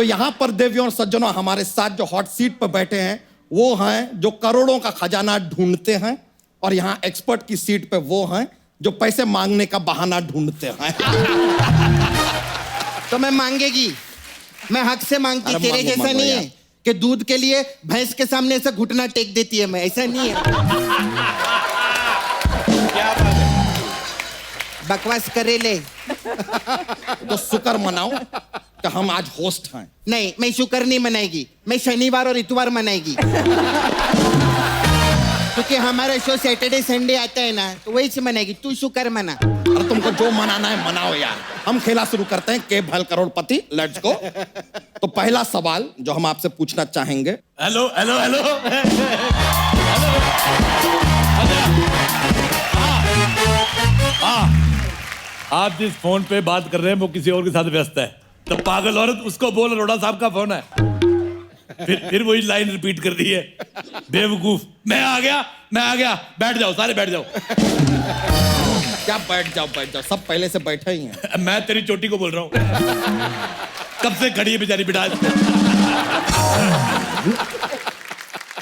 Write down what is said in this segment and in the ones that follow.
तो यहाँ पर देवियों और सज्जनों, हमारे साथ जो हॉट सीट पर बैठे हैं वो हैं जो करोड़ों का खजाना ढूंढते हैं, और यहाँ एक्सपर्ट की सीट पे वो हैं जो पैसे मांगने का बहाना ढूंढते हैं। तो मैं मांगेगी, मैं हक से मांगती, अरे तेरे मांगो, जैसा मांगो नहीं यार। है कि दूध के लिए भैंस के सामने ऐसा घुटना टेक देती है, मैं ऐसा नहीं है। क्या बात है? बकवास करे ले। तो शुक्र मनाओ कि हम आज होस्ट हैं। नहीं, मैं शुक्र नहीं मनाएगी, मैं शनिवार और इतवार मनाएगी। क्योंकि हमारा शो सैटरडे संडे आता है ना, तो वही से मनाएगी। तू शुक्र मना। अरे तुमको जो मनाना है मनाओ यार। हम खेला शुरू करते हैं, के भल करोड़पति, लेट्स गो। तो पहला सवाल जो हम आपसे पूछना चाहेंगे। Hello hello hello. आप जिस फोन पे बात कर रहे हैं वो किसी और के साथ व्यस्त है। तो पागल औरत, उसको बोल अरोड़ा साहब का फोन है। फिर वही लाइन रिपीट कर रही है। बेवकूफ, मैं आ गया, बैठ जाओ, सारे बैठ जाओ। क्या बैठ जाओ, सब पहले से बैठे ही हैं। मैं तेरी चोटी को बोल रहा हूँ। कब से खड़ी है बेचारी बिटा।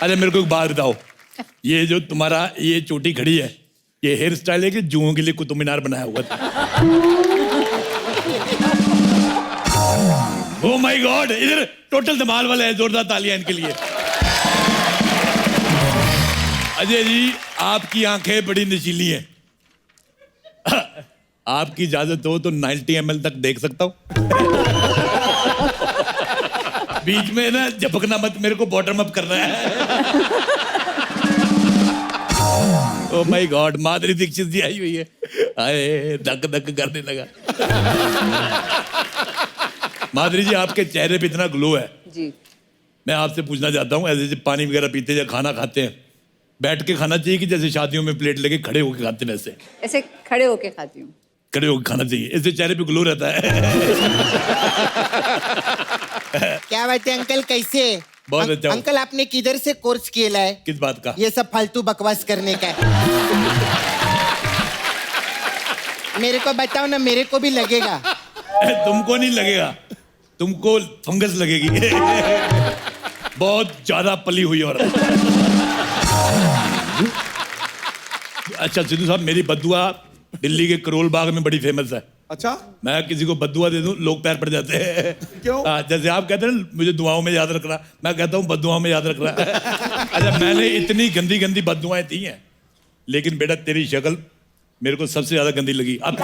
अरे मेरे को एक बात बताओ, ये जो तुम्हारा ये चोटी खड़ी है, ये हेयर स्टाइल है कि जुओं के लिए कुतुब मीनार बनाया हुआ था? ओ माय गॉड, इधर टोटल धमाल वाले हैं, जोरदार तालियां इनके लिए। अजय जी, आपकी आंखें बड़ी नशीली हैं। आपकी इजाजत हो तो 90 ml तक देख सकता हूं। बीच में ना झपकना मत, मेरे को बॉटम अप करना है। Oh my God, Madhuri Dixit जी आई हुई है। आए, धक धक करने लगा। माधुरी जी, आपके चेहरे पे इतना ग्लो है जी। मैं आपसे पूछना चाहता हूँ, ऐसे जब पानी वगैरह पीते या खाना खाते हैं, बैठ के खाना चाहिए कि जैसे शादियों में प्लेट लेके खड़े होके खाते हैं वैसे? ऐसे खड़े होके खाती हूँ। खड़े होके खाना चाहिए, इससे चेहरे पे ग्लो रहता है। क्या बात है अंकल, कैसे? बहुत अच्छा। अंकल, आपने किधर से कोर्स किया है? किस बात का? ये सब फालतू बकवास करने का। मेरे को बताओ ना, मेरे को भी लगेगा। तुमको नहीं लगेगा, तुमको फंगस लगेगी। बहुत ज्यादा पली हुई औरत। अच्छा सिद्धू साहब, मेरी बद्दुआ दिल्ली के करोल बाग में बड़ी फेमस है। अच्छा, मैं किसी को बद्दुआ दे दूं, लोग पैर पड़ जाते हैं। क्यों? जैसे आप कहते हैं ना, मुझे दुआओं में याद रखना, मैं कहता हूँ बद्दुआओं में याद रखना। अच्छा, मैंने इतनी गंदी गंदी बद्दुआएं दी हैं, लेकिन बेटा तेरी शक्ल मेरे को सबसे ज्यादा गंदी लगी। अब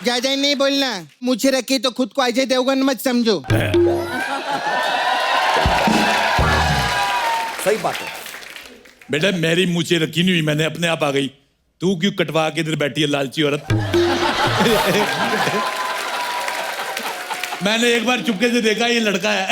ज्यादा नहीं बोलना, मुझे रखी तो खुद को अजय देवगन मत समझो। सही बात है बेटा, मेरी मुझे रखी नहीं हुई, मैंने अपने आप आ गई। तू क्यों कटवा के इधर बैठी है, लालची औरत? मैंने एक बार चुपके से देखा, ये लड़का है।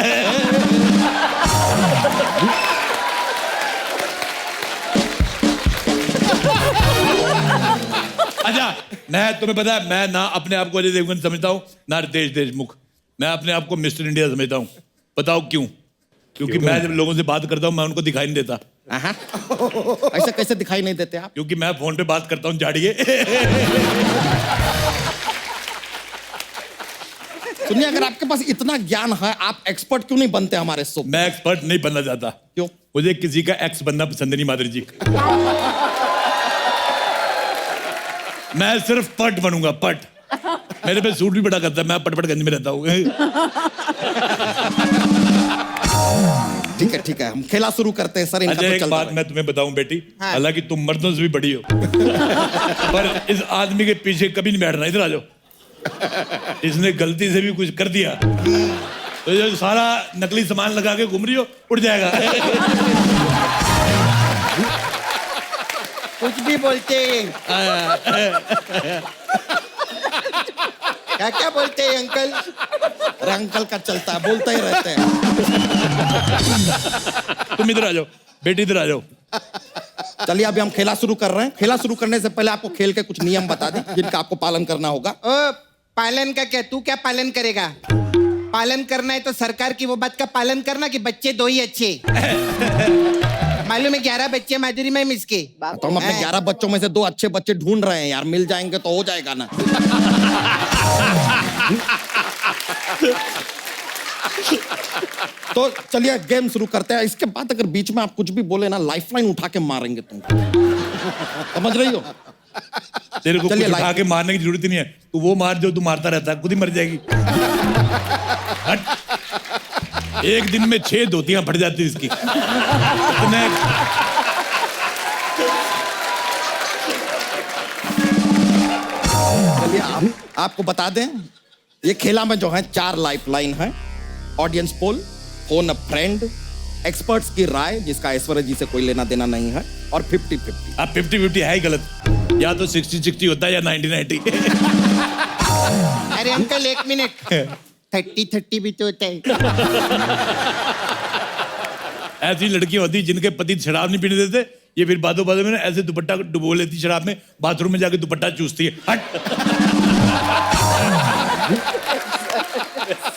अच्छा, मैं तुम्हें पता है, मैं ना अपने आप को अजय देवगन समझता हूँ, ना रितेश देशमुख। मैं अपने आप को मिस्टर इंडिया समझता हूँ। बताओ क्यों? क्योंकि मैं जब लोगों से बात करता हूँ, मैं उनको दिखाई नहीं देता। ऐसा कैसे दिखाई नहीं देते आप? क्योंकि मैं फोन पे बात करता हूँ झाड़िए। सुनिए, अगर आपके पास इतना ज्ञान है, आप एक्सपर्ट क्यों नहीं बनते हमारे शो? मैं एक्सपर्ट नहीं बनना चाहता। क्यों? मुझे किसी का एक्स बनना पसंद नहीं, माधुरी जी। मैं सिर्फ पट बनूंगा, पट। मेरे पे सूट भी बड़ा करता है, मैं पटपटगंज में रहता हूँ। ठीक है, हम खेला शुरू करते हैं सर। अच्छा, एक बात मैं तुम्हें बताऊं बेटी, हाँ। हालांकि तुम मर्दों से भी बड़ी हो, पर इस आदमी के पीछे कभी नहीं बैठना। इधर आ जाओ। इसने गलती से भी कुछ कर दिया तो जो सारा नकली सामान लगा के घूम रही हो, उड़ जाएगा। कुछ भी बोलते हैं। क्या क्या बोलते हैं अंकल? अरे अंकल का चलता है, बोलते ही रहते हैं। तुम इधर आ जाओ बेटी, इधर आ जाओ। चलिए, अभी हम खेला शुरू कर रहे हैं। खेला शुरू करने से पहले आपको खेल के कुछ नियम बता दें जिनका आपको पालन करना होगा। ओ, पालन का क्या? तू क्या पालन करेगा? पालन करना है तो सरकार की वो बात का पालन करना कि बच्चे दो ही अच्छे। मालूम है 11 बच्चे माधुरी में मिसके। तो हम अपने 11 बच्चों में से 2 अच्छे बच्चे ढूंढ रहे हैं यार, मिल जाएंगे तो हो जाएगा ना। तो चलिए गेम शुरू करते हैं। इसके बाद अगर बीच में आप कुछ भी बोले ना, लाइफलाइन उठा के मारेंगे तुमको। समझ रही हो? तेरे को कुछ चलिए, उठा के मारने की जरूरत ही नहीं है। तू वो मार जो तू मारता रहता है, खुद ही मर जाएगी। हट। एक दिन में 6 धोतियां फट जाती इसकी। इतने चलिए आपको बता दें, ये खेला में जो है 4 लाइफलाइन है। ऑडियंस पोल, फोन अ फ्रेंड, एक्सपर्ट्स की राय जिसका ऐश्वर्या जी से कोई लेना देना नहीं है, और 50-50। अब 50-50 है ही गलत। या तो 60-60 होता है या 90-90। अरे अंकल 1 मिनट, 30-30 भी तो होता है। ऐसी लड़कियां होती जिनके पति शराब नहीं पीने देते, ये फिर बातों बातों में ना ऐसे दुपट्टा डुबो लेती शराब में, बाथरूम में जाके दुपट्टा चूसती है। हट।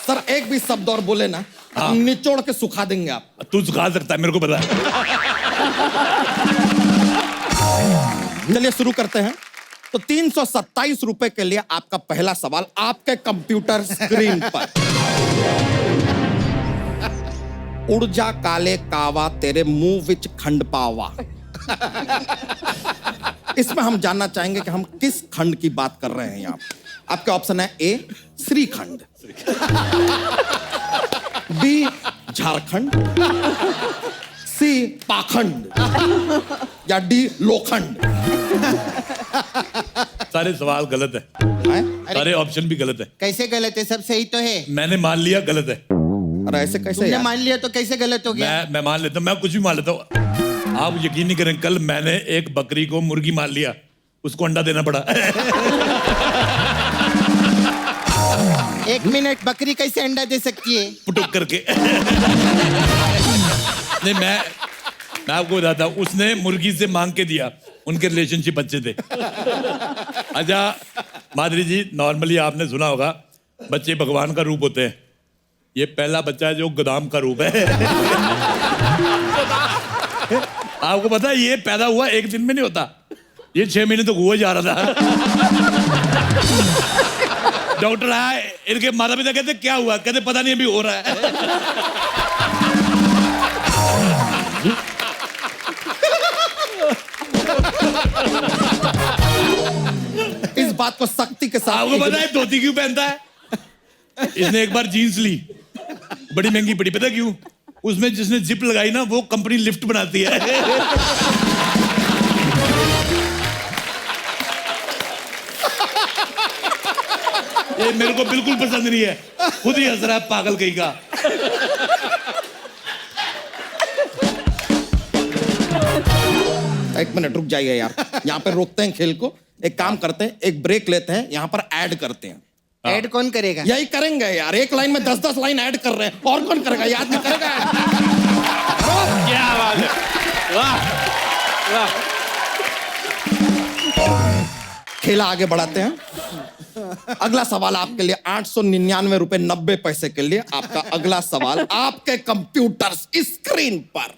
सर एक भी शब्द और बोले ना, हम निचोड़ के सुखा देंगे आप। तू सुखा सकता है, मेरे को पता है। चलिए शुरू करते हैं। तो 327 रुपए के लिए आपका पहला सवाल आपके कंप्यूटर स्क्रीन पर। उड़ जा काले कावा तेरे मुंह विच खंड पावा। इसमें हम जानना चाहेंगे कि हम किस खंड की बात कर रहे हैं यहाँ। आपके ऑप्शन है ए श्रीखंड, बी झारखंड, सी पाखंड, या डी लोखंड। सारे सवाल गलत है, हैं? सारे ऑप्शन भी गलत है। कैसे गलत है? सब सही तो है। मैंने मान लिया गलत है। अरे ऐसे कैसे तुमने यार? मान लिया तो कैसे गलत हो गया? मैं मान लेता हूँ, मैं कुछ भी मान लेता हूँ। आप यकीन नहीं करें, कल मैंने एक बकरी को मुर्गी मान लिया, उसको अंडा देना पड़ा। 1 मिनट, बकरी कैसे अंडा दे सकती है? पुटुक करके। नहीं, मैं आपको बताता हूँ, उसने मुर्गी से मांग के दिया, उनके रिलेशनशिप अच्छे थे। अच्छा माधुरी जी, नॉर्मली आपने सुना होगा बच्चे भगवान का रूप होते हैं। ये पहला बच्चा है जो गोदाम का रूप है। आपको पता है ये पैदा हुआ 1 दिन में नहीं होता, ये 6 महीने तक हुआ जा रहा था। डॉक्टर आए, इनके माता पिता कहते क्या हुआ, कहते पता नहीं अभी हो रहा है। इस बात को सख्ती के साथ आपको पता है धोती क्यों पहनता है? इसने एक बार जीन्स ली, बड़ी महंगी पड़ी, पता क्यों? उसमें जिसने जिप लगाई ना, वो कंपनी लिफ्ट बनाती है। ये मेरे को बिल्कुल पसंद नहीं है, खुद ही हंस रहा है पागल कहीं का। एक मिनट रुक जाइए यार, यहाँ पे रोकते हैं खेल को। एक काम करते हैं, एक ब्रेक लेते हैं, यहाँ पर ऐड करते हैं। ऐड कौन करेगा? यही करेंगे यार, एक लाइन में 10-10 लाइन ऐड कर रहे हैं, और कौन करेगा? याद नहीं करेगा? क्या बात है, वाह वाह। खेला आगे बढ़ाते हैं। अगला सवाल आपके लिए 899 रुपए 90 पैसे के लिए। आपका अगला सवाल आपके कंप्यूटर स्क्रीन पर।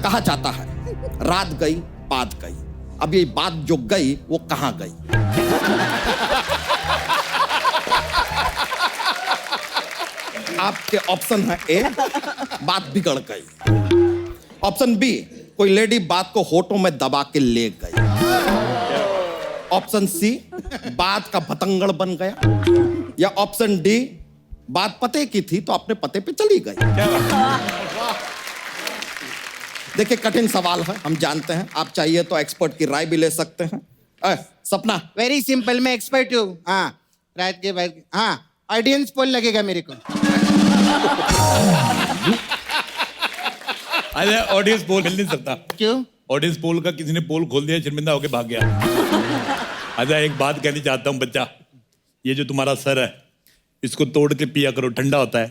कहा जाता है रात गई बात गई, अब ये बात जो गई वो कहां गई? आपके ऑप्शन है ए बात बिगड़ गई, ऑप्शन बी कोई लेडी बात को होठों में दबा के ले गई, ऑप्शन सी बात का पतंगड़ बन गया, या ऑप्शन डी बात पते की थी तो अपने पते पे चली गई। देखिए कठिन सवाल है, हम जानते हैं। आप चाहिए तो एक्सपर्ट की राय भी ले सकते हैं। सपना, वेरी सिंपल, मैं एक्सपर्ट हूँ। हाँ, रात के बाद हाँ ऑडियंस पोल लगेगा मेरे को। अरे ऑडियंस पोल मिल नहीं सकता। क्यों? ऑडियंस पोल का किसी ने पोल खोल दिया, शर्मिंदा होके भाग गया। अच्छा एक बात कहनी चाहता हूँ बच्चा, ये जो तुम्हारा सर है इसको तोड़ के पिया करो, ठंडा होता है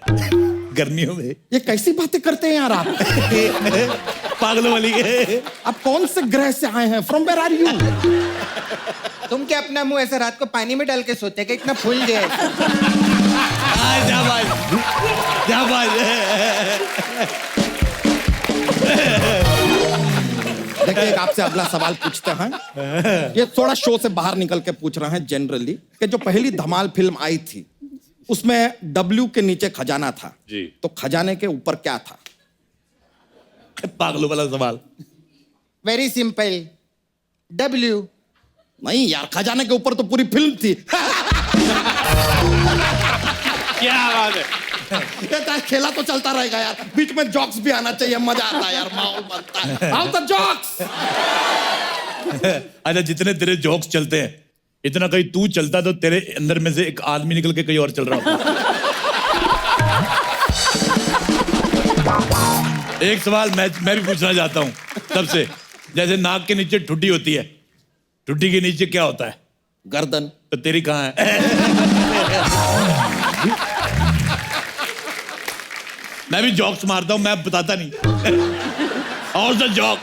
गर्मियों में। ये कैसी बातें करते हैं यार आप? पागलों वाली। आप कौन से ग्रह से आए हैं? From where are you? तुम क्या अपना मुंह ऐसा रात को पानी में डाल के सोते हैं? इतना फूल गया है। एक आपसे अगला सवाल पूछते हैं। ये थोड़ा शो से बाहर निकल के पूछ रहे हैं जनरली कि जो पहली धमाल फिल्म आई थी उसमें डब्ल्यू के नीचे खजाना था जी। तो खजाने के ऊपर क्या था? पागलों वाला सवाल। Very simple, W. नहीं यार, खजाने के ऊपर तो पूरी फिल्म थी। क्या बात है। ये तो खेला तो चलता रहेगा यार, बीच में जॉक्स भी आना चाहिए, मजा आता है यार, माहौल बनता है। How the jokes. अच्छा, जितने तेरे जोक्स चलते हैं इतना कहीं तू चलता तो तेरे अंदर में से एक आदमी निकल के कहीं और चल रहा होता। एक सवाल मैं भी पूछना चाहता हूं सबसे। जैसे नाक के नीचे ठुड्डी होती है, ठुड्डी के नीचे क्या होता है? गर्दन। तो तेरी कहाँ है? मैं भी जॉक्स मारता हूं, मैं बताता नहीं। और द जॉक।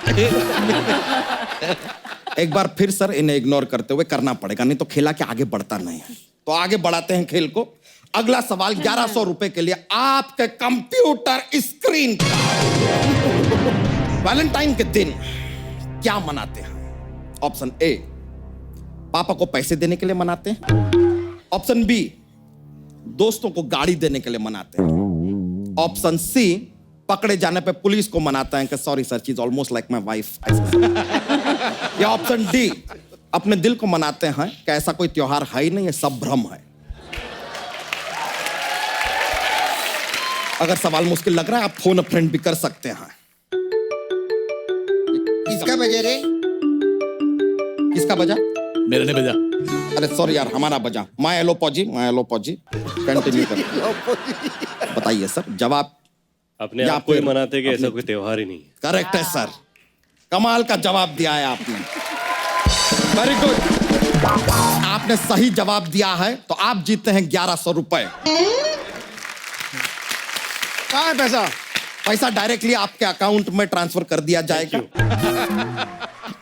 एक बार फिर सर इन्हें इग्नोर करते हुए करना पड़ेगा, नहीं तो खेला के आगे बढ़ता नहीं है। तो आगे बढ़ाते हैं खेल को। अगला सवाल 1100 रुपए के लिए आपके कंप्यूटर स्क्रीन पर। वैलेंटाइन के दिन क्या मनाते हैं? ऑप्शन ए, पापा को पैसे देने के लिए मनाते हैं। ऑप्शन बी, दोस्तों को गाड़ी देने के लिए मनाते हैं। ऑप्शन सी, पकड़े जाने पे पुलिस को मनाता है कि sorry sir, she is almost like my wife. या ऑप्शन डी, अपने दिल को मनाते हैं कि ऐसा कोई त्योहार है ही नहीं, ये सब भ्रम है। अगर सवाल मुश्किल लग रहा है आप फोन फ्रेंड भी कर सकते हैं। किसका बजा रे? किसका बजा? मेरे ने बजा। अरे सॉरी यार, हमारा बजा। माय एलोपॉजी कंटिन्यू कर। बताइए सर, जवाब। अपने या आप को ही फिर मनाते कि ऐसा अपने- कोई त्योहार ही नहीं है। करेक्ट है सर, कमाल का जवाब दिया है आपने, वेरी गुड। आपने सही जवाब दिया है तो आप जीते हैं 1100 रुपए। कहाँ है पैसा? पैसा डायरेक्टली आपके अकाउंट में ट्रांसफर कर दिया जाएगा।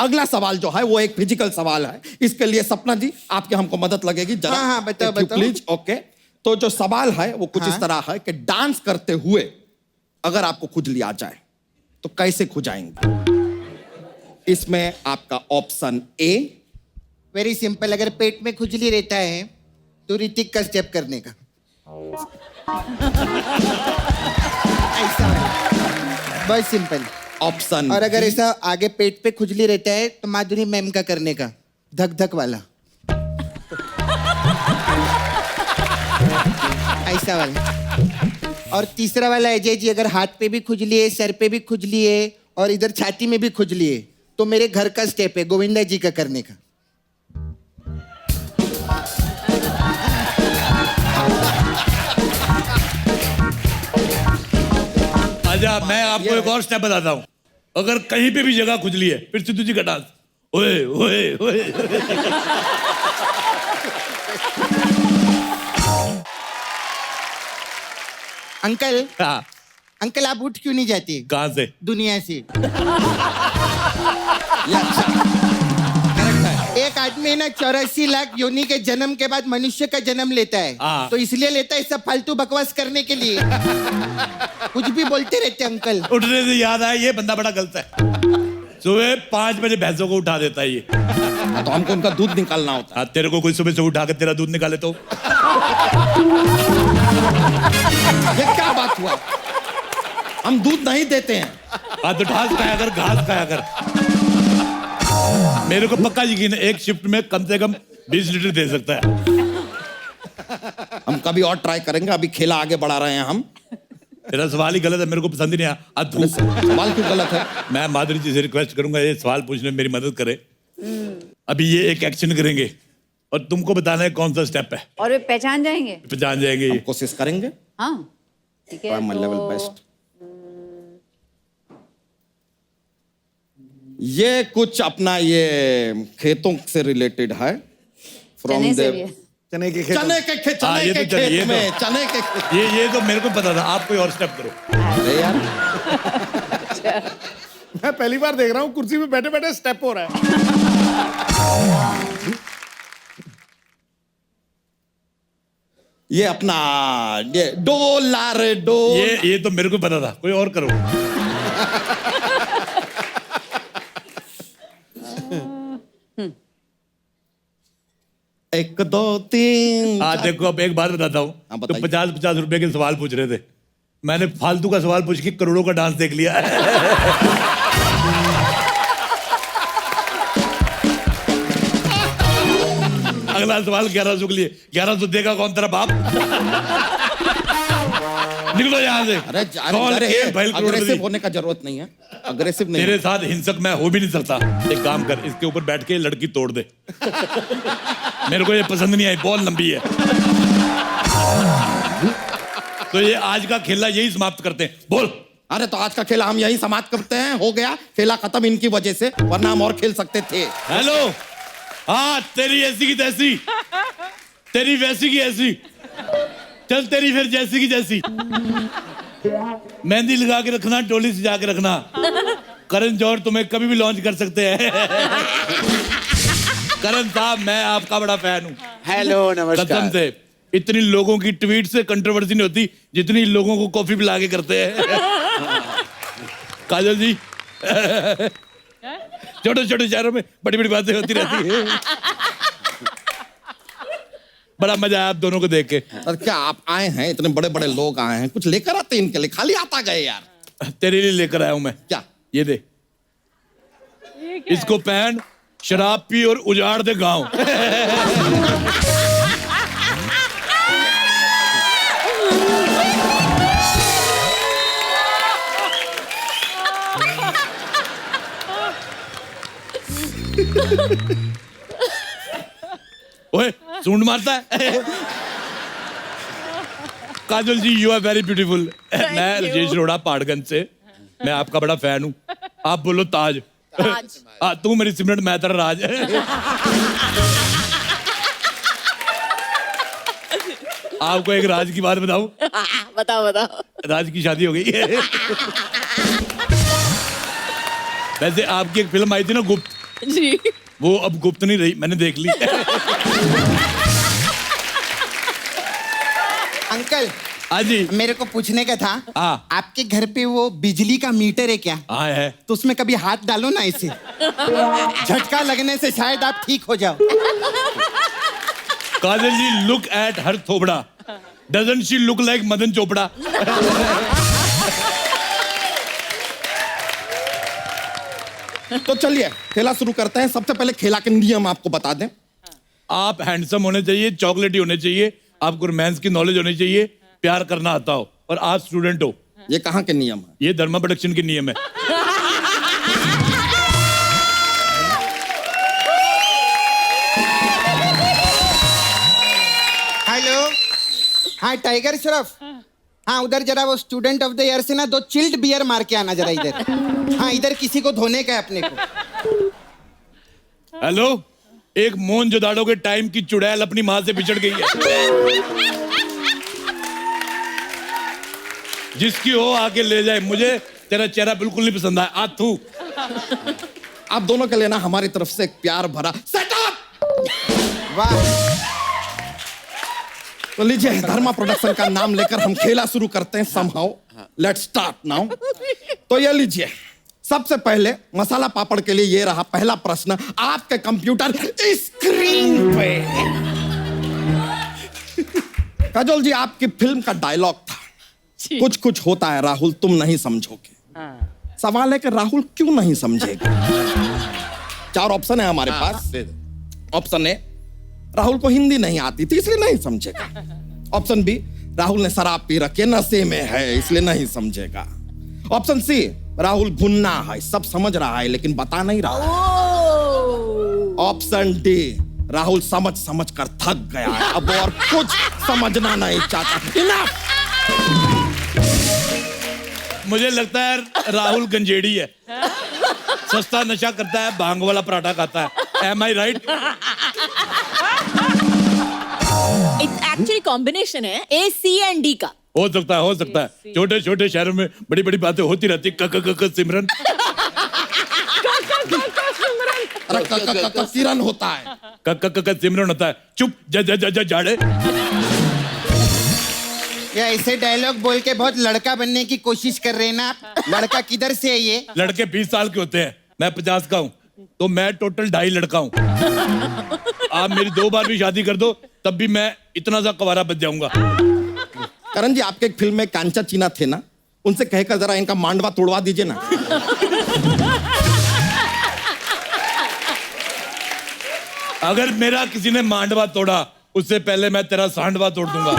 अगला सवाल जो है वो एक फिजिकल सवाल है, इसके लिए सपना जी आपके हमको मदद लगेगी जरा। हाँ, बताओ, बताओ। प्लीज। ओके, तो जो सवाल है वो कुछ इस तरह है कि डांस करते हुए अगर आपको खुजली आ जाए तो कैसे खुजाएंगे? इसमें आपका ऑप्शन ए, वेरी सिंपल, अगर पेट में खुजली रहता है तो ऋतिक का स्टेप करने का। ऐसा बहुत सिंपल। ऑप्शन और अगर ऐसा आगे पेट पे खुजली रहता है तो माधुरी मैम का करने का, धक धक वाला। ऐसा वाला। और तीसरा वाला अजय जी, अगर हाथ पे भी खुजली है, सर पे भी खुजली है और इधर छाती में भी खुजली है तो मेरे घर का स्टेप है गोविंदा जी का करने का। आजा, मैं आपको एक और स्टेप बताता हूं। अगर कहीं पे भी जगह खुजली है फिर सिद्धू जी का डांस। ओए ओए ओए। अंकल, हाँ, अंकल आप उठ क्यों नहीं जाते कहां से? दुनिया से? एक आदमी ना 84 लाख योनि के जन्म के बाद मनुष्य का जन्म लेता है, हाँ। तो इसलिए लेता है सब फालतू बकवास करने के लिए। कुछ भी बोलते रहते अंकल। उठने से याद आया, ये बंदा बड़ा गलत है। सुबह 5 बजे भैंसों को उठा देता है ये। तो हमको उनका दूध निकालना होता हाँ, तेरे को कोई सुबह से उठा के तेरा दूध निकाले तो? है। ये क्या बात हुआ? हम दूध नहीं देते हैं। हाँ, तो घास खाया कर, घास खाया कर। मेरे को पक्का यकीन है एक शिफ्ट में कम से कम 20 लीटर दे सकता है। हम कभी और ट्राई करेंगे, अभी खेला आगे बढ़ा रहे हैं हम। तेरा सवाल ही गलत है, मेरे को पसंद ही नहीं आया। अब तू, सवाल क्यों गलत है? मैं माधुरी जी से रिक्वेस्ट करूंगा ये सवाल पूछने में मेरी मदद करे। अभी ये एक एक्शन करेंगे और तुमको बताना है कौन सा स्टेप है। और वे पहचान जाएंगे। पहचान जाएंगे ये। कोशिश करेंगे। हाँ ठीक है। माय तो लेवल बेस्ट। ये कुछ अपना ये खेतों से रिलेटेड है। फ्रॉम चने से द भी है। चने के खेत। चने के खेत, हाँ, चने ये के तो चलिए, ये खेत तो- में, चने के खेत। ये तो मेरे को पता था। आप कोई और स्टेप करो। अरे यार, मैं पहली बार देख रहा हूँ कुर्सी पे बैठे बैठे स्टेप हो रहा है। ये अपना ये डोलार डो। ये तो मेरे को पता था। कोई और करो। 1 2 3। हाँ देखो, अब एक बात बताता हूँ। हाँ, तो बताइए। 50-50 रुपए के सवाल पूछ रहे थे, मैंने फालतू का सवाल पूछ के करोड़ों का डांस देख लिया। अगला सवाल 1100 के लिए। 1100 देगा कौन, तेरा बाप? निकलो यहाँ से। अरे कौन एक बैल करोड़पति? अग्रेसिव होने का जरूरत नहीं है, अग्रेसिव नहीं। तेरे साथ हिंसक मैं हो भी नहीं सकता। एक काम कर, इसके ऊपर बैठ के लड़की तोड़ दे। मेरे को ये पसंद नहीं आई, बहुत लंबी है। तो ये आज का खेला यही समाप्त करते हैं। बोल। अरे तो आज का खेला हम यही समाप्त करते हैं, हो गया खेला खत्म इनकी वजह से, वरना हम और खेल सकते थे। हेलो। हाँ, तेरी ऐसी की तैसी, तेरी वैसी की ऐसी, चल तेरी फिर जैसी की जैसी। मेहंदी लगा के रखना, टोली सजा के रखना। करण जौहर तुम्हें कभी भी लॉन्च कर सकते हैं। करण साहब, मैं आपका बड़ा फैन हूँ। हेलो, कसम नमस्कार। से इतनी लोगों की ट्वीट से कंट्रोवर्सी नहीं होती जितनी लोगों को कॉफी पिला के करते हैं। काजल जी, छोटे छोटे शहरों में बड़ी बड़ी बातें होती रहती है। बड़ा मजा आया आप दोनों को देख के। और क्या आप आए हैं, इतने बड़े बड़े लोग आए हैं, कुछ लेकर आते इनके लिए, खाली आता गए यार। तेरे लिए लेकर आया हूं मैं। क्या? ये दे, इसको पहन, शराब पी और उजाड़ दे गांव। ओए, सूंड मारता है। काजल जी, यू आर वेरी ब्यूटीफुल। मैं राजेश रोड़ा पाड़गंज से, मैं आपका बड़ा फैन हूँ। आप बोलो ताज। तू मेरी सिमरन, मैं तेरा राज। आपको एक राज की बात बताऊं? बताओ बताओ। राज की शादी हो गई है। वैसे आपकी एक फिल्म आई थी ना, गुप्त, जी। वो अब गुप्त नहीं रही, मैंने देख ली। अंकल, हाँ जी। मेरे को पूछने का था, हाँ। आपके घर पे वो बिजली का मीटर है क्या? हाँ है। तो उसमें कभी हाथ डालो ना, इसे झटका लगने से शायद आप ठीक हो जाओ। Kajal ji, look at her थोबड़ा, doesn't she look like Madan Chopra? तो चलिए खेला शुरू करते हैं। सबसे पहले खेला के नियम आपको बता दें। आप हैंडसम होने चाहिए, चॉकलेटी होने चाहिए, आपको रोमांस की नॉलेज होनी चाहिए, प्यार करना आता हो, और आप स्टूडेंट हो। ये कहाँ के नियम है? ये धर्मा प्रोडक्शन के नियम है। हेलो, हाँ टाइगर श्रॉफ, हाँ उधर जरा वो स्टूडेंट ऑफ द ईयर से ना 2 चिल्ड बियर मार के आना जरा इधर। हाँ इधर किसी को धोने का है अपने को। हेलो, एक मोहनजोदाड़ो के टाइम की चुड़ैल अपनी माँ से बिछड़ गई है। जिसकी हो आके ले जाए, मुझे तेरा चेहरा बिल्कुल नहीं पसंद आया। आथू। आप दोनों के लिए ना हमारी तरफ से एक प्यार भरा सेटअप। वाह, तो लीजिए, धर्मा प्रोडक्शन का नाम लेकर हम खेला शुरू करते हैं। Somehow let's start now. तो ये लीजिए, सबसे पहले मसाला पापड़ के लिए ये रहा पहला प्रश्न आपके कंप्यूटर स्क्रीन पे। काजोल जी, आपकी फिल्म का डायलॉग था, कुछ कुछ होता है राहुल, तुम नहीं समझोगे। सवाल है कि राहुल क्यों नहीं समझेगा? 4 ऑप्शन है हमारे पास। ऑप्शन ए, राहुल को हिंदी नहीं आती थी इसलिए नहीं समझेगा। ऑप्शन बी, राहुल ने शराब पी रखी है, नशे में है इसलिए नहीं समझेगा। ऑप्शन सी, राहुल भुन्ना है, सब समझ रहा है लेकिन बता नहीं रहा। ऑप्शन डी, राहुल समझ समझ कर थक गया है, अब और कुछ समझना नहीं चाहता। इनफ। मुझे लगता है राहुल गंजेड़ी है, सस्ता नशा करता है, भांग वाला पराठा खाता है। एम आई राइट? एक्चुअली कॉम्बिनेशन है ए सी एंड डी का। हो सकता है, हो सकता है। छोटे छोटे शहरों में बड़ी बड़ी बातें होती रहती। सिमरन। अरे किरण होता है। सिमरन होता है। चुप, जा जाड़े। ये ऐसे डायलॉग बोल के बहुत लड़का बनने की कोशिश कर रहे हैं ना आप। लड़का किधर से है ये? लड़के 20 साल के होते हैं, मैं 50 का हूँ। तो मैं टोटल 2.5 लड़का हूं। आप मेरी 2 बार भी शादी कर दो तब भी मैं इतना सा कवारा बच जाऊंगा। करण जी, आपके एक फिल्म में कांचा चीना थे ना, उनसे कहकर जरा इनका मांडवा तोड़वा दीजिए ना। अगर मेरा किसी ने मांडवा तोड़ा उससे पहले मैं तेरा सांडवा तोड़ दूंगा।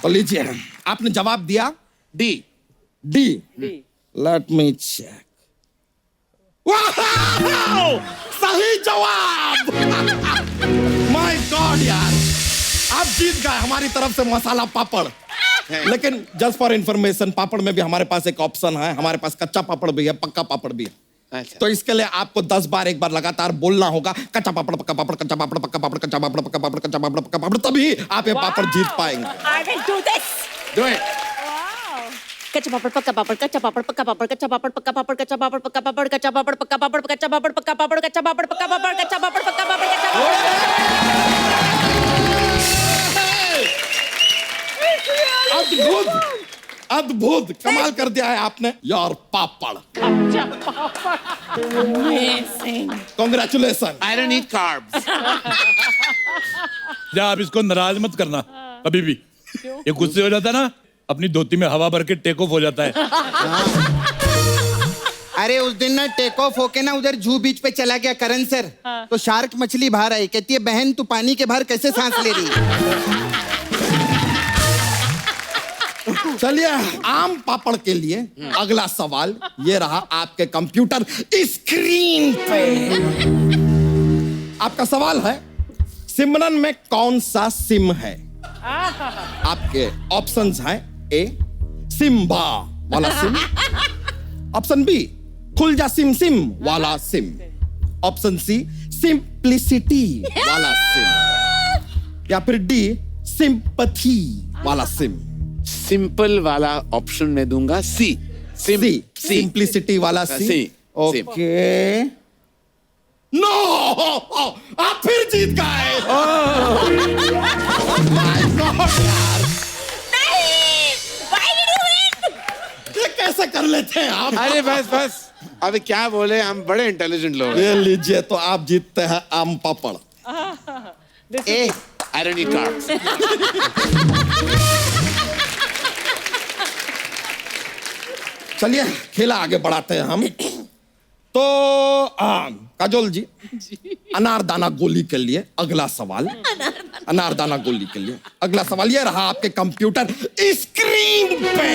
तो लीजिए, आपने जवाब दिया D. D. Let me check. सही जवाब। माय गॉड यार, आप जीत गए हमारी तरफ से मसाला पापड़। लेकिन जस्ट फॉर इंफॉर्मेशन, पापड़ में भी हमारे पास एक ऑप्शन है, हमारे पास कच्चा पापड़ भी है, पक्का पापड़ भी है। अच्छा। तो इसके लिए आपको 10 बार एक बार लगातार बोलना होगा, कच्चा पापड़, पक्का पापड़, कच्चा पापड़, पक्का पापड़, कच्चा पापड़, पक्का पापड़, कच्चा पापड़, पक्का पापड़, तभी आप ये पापड़ जीत पाएंगे। I will do this. Do it. कच्चा पापड़ पक्का पापड़ कच्चा पापड़ पक्का पापड़ कच्चा पापड़ पक्का पापड़ कच्चा पापड़ पक्का पापड़ कच्चा पापड़ पक्का पापड़ कच्चा पापड़ पक्का पापड़ कच्चा पापड़ पक्का पापड़ कच्चा पापड़ पक्का पापड़ कच्चा अद्भुत, अद्भुत, कमाल कर दिया है आपने यार पापड़। Congratulation. I don't need carbs. जा, आप इसको नाराज मत करना कभी भी। ये गुस्से हो जाता है ना, अपनी धोती में हवा भर के टेक ऑफ हो जाता है। अरे उस दिन ना टेक ऑफ होके ना उधर जू बीच पे चला गया करण सर, तो शार्क मछली बाहर आई, कहती है बहन तू पानी के बाहर कैसे सांस ले रही है? चलिए, आम पापड़ के लिए अगला सवाल ये रहा आपके कंप्यूटर स्क्रीन पे। आपका सवाल है, सिमरन में कौन सा सिम है? आपके ऑप्शंस हैं, ए सिम्बा वाला सिम, ऑप्शन बी खुल जा सिम सिम वाला सिम, ऑप्शन सी सिंप्लिसिटी वाला सिम, या फिर डी सिंपथी वाला सिम। सिंपल वाला ऑप्शन में दूंगा सी। सी, सिंप्लिसिटी वाला सी। सी। ओके, नो, आप फिर जीत गए। माय गॉड यार, ये कैसे कर लेते हैं आप? अरे बस बस, अभी क्या बोले, हम बड़े इंटेलिजेंट लोग हैं। ये लीजिए, तो आप जीतते हैं आम पापड़। ए आई डोंट नीड कार्ब्स। चलिए, खेला आगे बढ़ाते हैं हम। तो काजोल जी, अनारदाना गोली के लिए अगला सवाल, अनारदाना गोली के लिए अगला सवाल ये रहा आपके कंप्यूटर स्क्रीन पे।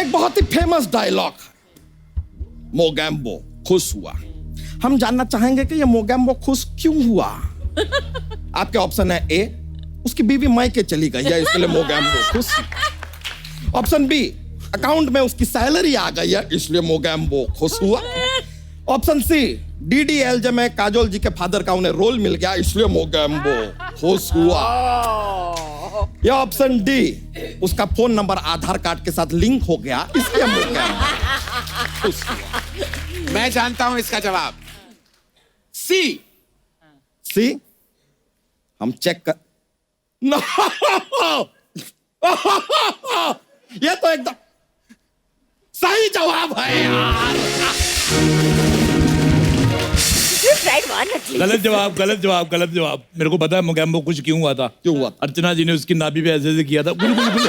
एक बहुत ही फेमस डायलॉग, मोगैम्बो खुश हुआ। हम जानना चाहेंगे कि ये मोगैम्बो खुश क्यों हुआ। आपके ऑप्शन है, ए उसकी बीवी मायके चली गई है इसके लिए मोगैम्बो खुश। ऑप्शन बी, अकाउंट में उसकी सैलरी आ गई है इसलिए मोगैम्बो खुश हुआ। ऑप्शन सी, डीडीएलजे में काजोल जी के फादर का उन्हें रोल मिल गया इसलिए मोगैम्बो खुश हुआ। या ऑप्शन डी, उसका फोन नंबर आधार कार्ड के साथ लिंक हो गया इसलिए मोगैम्बो खुश हुआ। मैं जानता हूं इसका जवाब, सी। सी, हम चेक कर। नो, ये तो एकदम सही जवाब है यार। गलत जवाब, गलत जवाब, गलत जवाब। मेरे को पता है मोगैम्बो कुछ क्यों हुआ था। क्यों हुआ? अर्चना जी ने उसकी नाभि पे ऐसे किया था, गुल गुल गुल।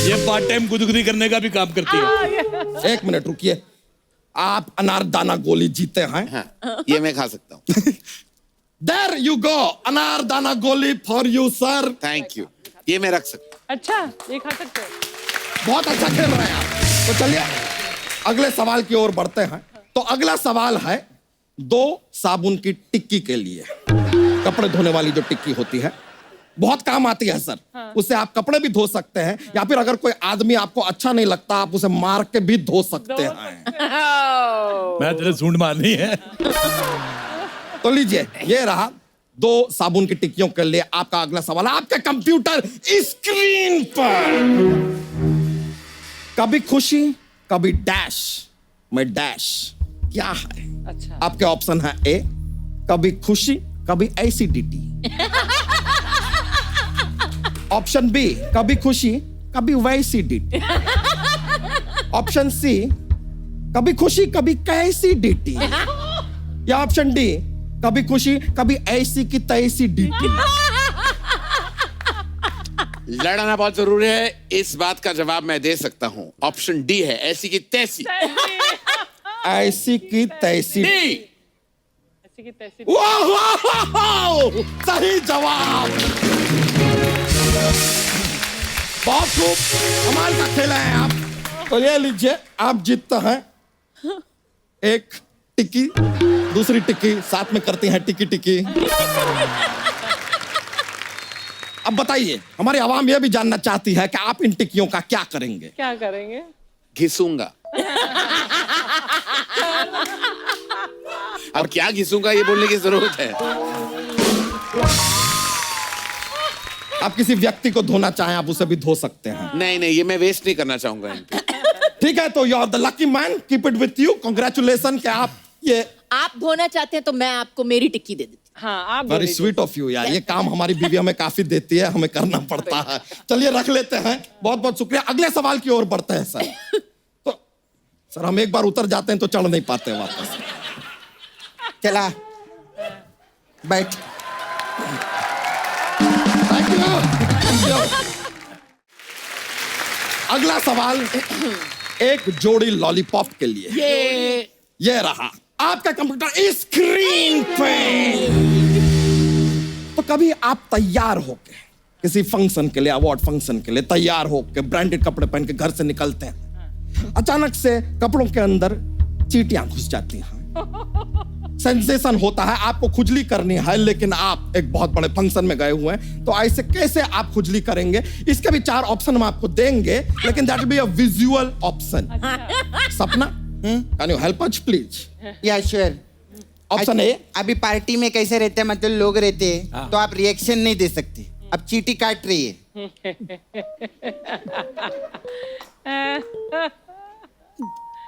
ये पार्ट टाइम गुदगुदी करने का भी काम करती है। एक मिनट रुकिए, आप अनारदाना गोली जीते हैं। हाँ, ये मैं खा सकता हूँ। There you go, अनारदाना गोली for you sir. Thank you, ये मैं रख सकता हूँ। अच्छा, ये खा सकते हो। बहुत अच्छा खेल रहे हैं आप। तो चलिए अगले सवाल की ओर बढ़ते हैं। तो अगला सवाल है 2 साबुन की टिक्की के लिए। कपड़े धोने वाली जो टिक्की होती है, बहुत काम आती है सर। उससे आप कपड़े भी धो सकते हैं, या फिर अगर कोई आदमी आपको अच्छा नहीं लगता आप उसे मार के भी धो सकते हैं। मैं तेरे सूंड मारनी है। तो लीजिए, ये रहा 2 साबुन की टिक्कियों के लिए आपका अगला सवाल आपके कंप्यूटर स्क्रीन पर। कभी खुशी कभी डैश में डैश क्या है? अच्छा, आपके ऑप्शन है, ए कभी खुशी कभी एसिडिटी, ऑप्शन बी कभी खुशी कभी वैसिडिटी, ऑप्शन सी, कभी खुशी कभी कैसी डीटी, या ऑप्शन डी, कभी खुशी कभी ऐसी की तैसी डीटी। लड़ना बहुत जरूरी है, इस बात का जवाब मैं दे सकता हूँ। ऑप्शन डी है, ऐसी की तैसी। ऐसी की तैसी। डी। वाह वाह वाह, वाह! सही जवाब। बहुत खूब, कमाल का खेला है आप। तो ये लीजिए, आप जीतते हैं एक टिक्की, दूसरी टिक्की साथ में करती हैं टिक्की टिक्की। अब बताइए, हमारी आवाम यह भी जानना चाहती है कि आप इन टिक्कियों का क्या करेंगे? क्या करेंगे? घिसूंगा। अब क्या घिसूंगा ये बोलने की जरूरत है? आप किसी व्यक्ति को धोना चाहें, आप उसे भी धो सकते हैं। नहीं नहीं, ये मैं वेस्ट नहीं करना चाहूंगा इन पे। ठीक है, तो you are the lucky man, keep it with you, congratulation कि आप ये। आप धोना चाहते हैं तो मैं आपको मेरी टिक्की दे देती हाँ, आप वेरी स्वीट ऑफ यू यार, ये काम हमारी बीवी हमें काफी देती है, हमें करना पड़ता है। चलिए रख लेते हैं, बहुत बहुत शुक्रिया। अगले सवाल की ओर बढ़ते हैं सर। तो सर, हम एक बार उतर जाते हैं तो चढ़ नहीं पाते वापस। चला बैठ। Thank you. अगला सवाल एक जोड़ी लॉलीपॉप के लिए। ये रहा आपका कंप्यूटर स्क्रीन पे। तो कभी आप तैयार होके किसी फंक्शन के लिए, अवार्ड फंक्शन के लिए तैयार होके ब्रांडेड कपड़े पहन के घर से निकलते हैं, अचानक से कपड़ों के अंदर चींटियां घुस जाती हैं, सेंसेशन होता है, आपको खुजली करनी है, लेकिन आप एक बहुत बड़े फंक्शन में गए हुए हैं, तो ऐसे कैसे आप खुजली करेंगे? इसके भी 4 ऑप्शन हम आपको देंगे, लेकिन that will be a visual option. Sapna, can you help us please? Yeah sure. Option A, अभी पार्टी में कैसे रहते हैं, मतलब लोग रहते हैं तो आप रिएक्शन नहीं दे सकते। अब चींटी काट रही है,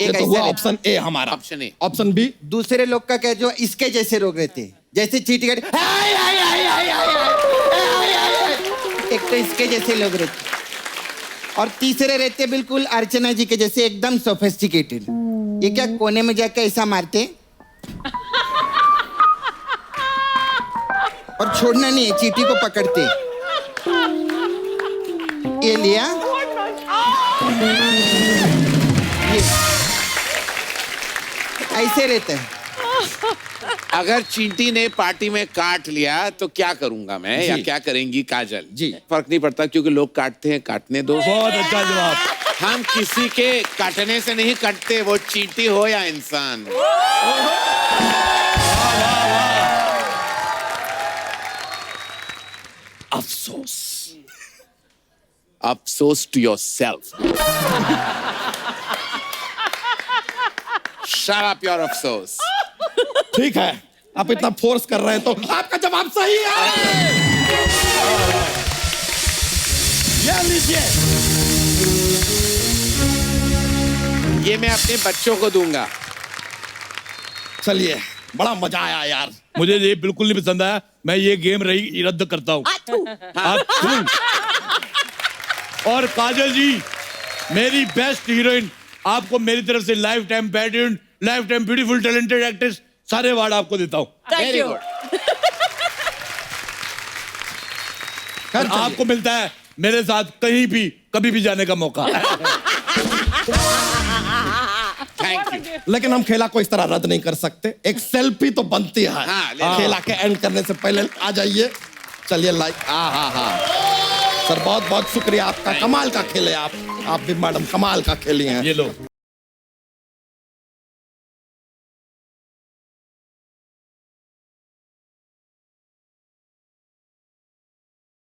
ये एक तो हुआ ऐसा ऑप्शन ए हमारा। Option A. ऑप्शन बी, दूसरे लोग का क्या, जो इसके जैसे लोग रहते हैं, जैसे चींटी काट, हाय, हाय, हाय, हाय, हाय, हाय, हाय, हाय। एक तो इसके जैसे लोग रहते हैं, और तीसरे रहते बिल्कुल अर्चना जी के जैसे, एकदम सोफिस्टिकेटेड। ये क्या कोने में जाकर ऐसा मारते और छोड़ना नहीं है, चींटी को पकड़ते। ये लिया, ये ऐसे रहते हैं। अगर चींटी ने पार्टी में काट लिया तो क्या करूंगा मैं, या क्या करेंगी काजल? जी। फर्क नहीं पड़ता, क्योंकि लोग काटते हैं, काटने दो। बहुत अच्छा जवाब। हम किसी के काटने से नहीं कटते, वो चींटी हो या इंसान। अफसोस। अफसोस to yourself. Shut up your अफसोस। ठीक है, आप इतना फोर्स कर रहे हैं तो आपका जवाब सही है। ये लीजिए, ये मैं अपने बच्चों को दूंगा। चलिए, बड़ा मजा आया यार। मुझे ये बिल्कुल नहीं पसंद आया, मैं ये गेम रही रद्द करता हूँ। और काजल जी, मेरी बेस्ट हीरोइन, आपको मेरी तरफ से life time patriot, life time beautiful talented actress, सारे अवार्ड आपको देता हूँ। Thank you. खैर, आपको मिलता है मेरे साथ कहीं भी कभी भी जाने का मौका। Thank you. लेकिन हम खेला को इस तरह रद्द नहीं कर सकते, एक सेल्फी तो बनती है। हाँ, ले लो। खेला के एंड करने से पहले आ जाइए। चलिए लाइक, सर बहुत बहुत शुक्रिया आपका, कमाल का खेले आप भी मैडम, कमाल का खेली हैं। ये लो।